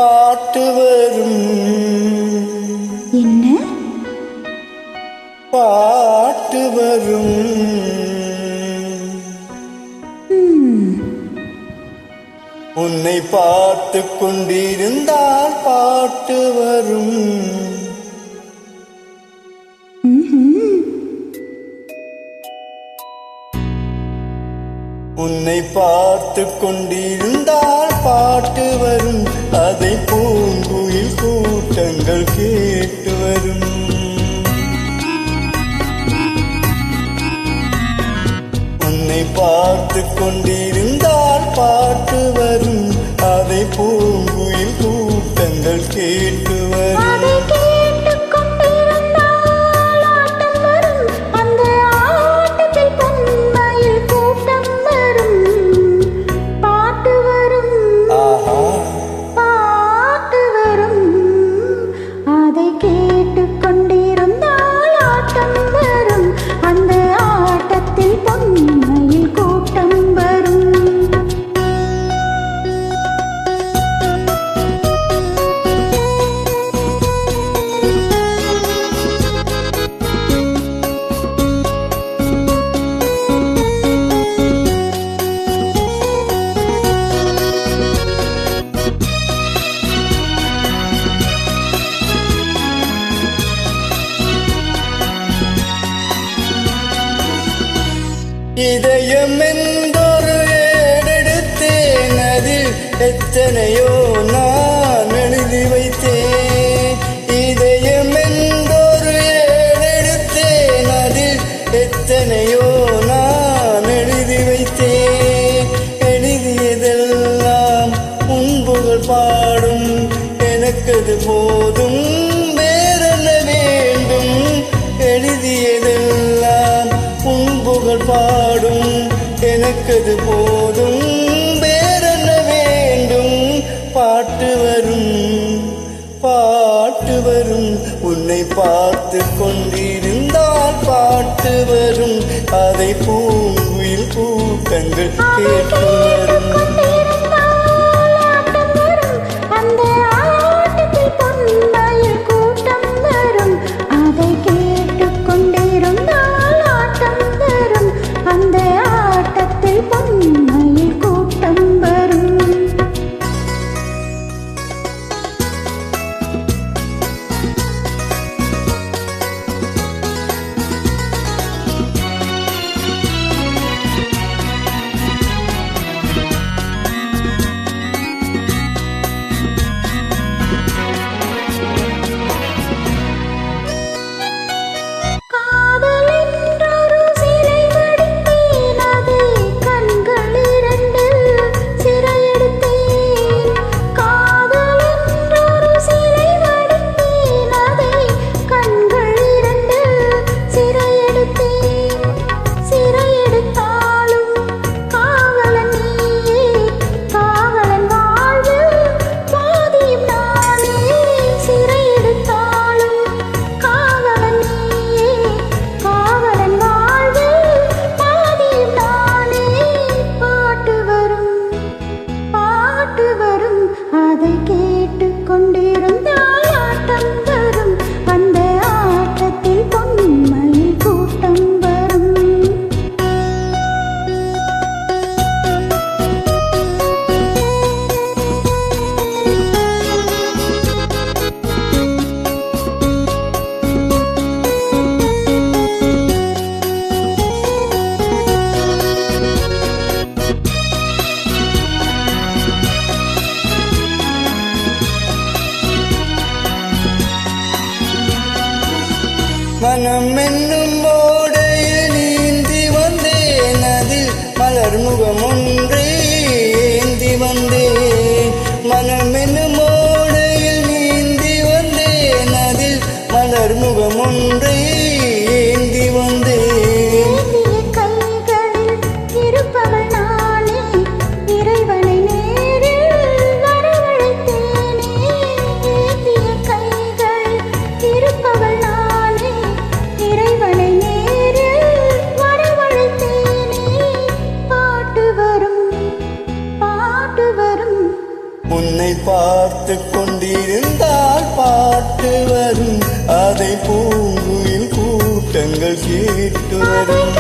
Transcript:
பாட்டு வரும். என்ன பாட்டு வரும். உன்னை பார்த்து கொண்டிருந்தால் பாட்டு வரும். உன்னை பார்த்து கொண்டிருந்தால் பாட்டு வரும். அதை பூங்குயில் கூட்டங்கள் கேட்டு வரும். உன்னை பார்த்து கொண்டிருந்தால் பாட்டு வரும். அதை பூங்குயில் கூட்டங்கள் கேட்டு வரும். இதயம் என்றொரு ஏடெடுத்தேன். அதில் எத்தனையோ நான் எழுதி வைத்தேன். இதயம் என்றொரு ஏடெடுத்தேன். அதில் எத்தனையோ நான் எழுதி வைத்தேன். எழுதியதெல்லாம் உன்புகள் பாடும். எனக்கது போதும், வேறென்ன வேண்டும்? எழுதியதெல்லாம் உன்புகள் பாடும். எனக்கது போதும், வேறென்ன வேண்டும்? பாட்டு வரும். பாட்டு வரும். உன்னை பார்த்து கொண்டிருந்தால் பாட்டு வரும். அதை பூங்குயில் கூட்டங்கள் கேட்டு வரும். மனம் என்னும் ஓடையில் நீந்தி வந்தேன். அதில் மலர் முகம் ஒன்றே ஏந்தி வந்தேன். மனம் என்னும் ஓடையில் நீந்தி வந்தேன். அதில் மலர் முகம் ஒன்றே ஏந்தி வந்தேன். வரும். உன்னை பார்த்து கொண்டிருந்தால் பாட்டு வரும், அதை பூங்குயில் கூட்டங்கள் கேட்டு வரும்.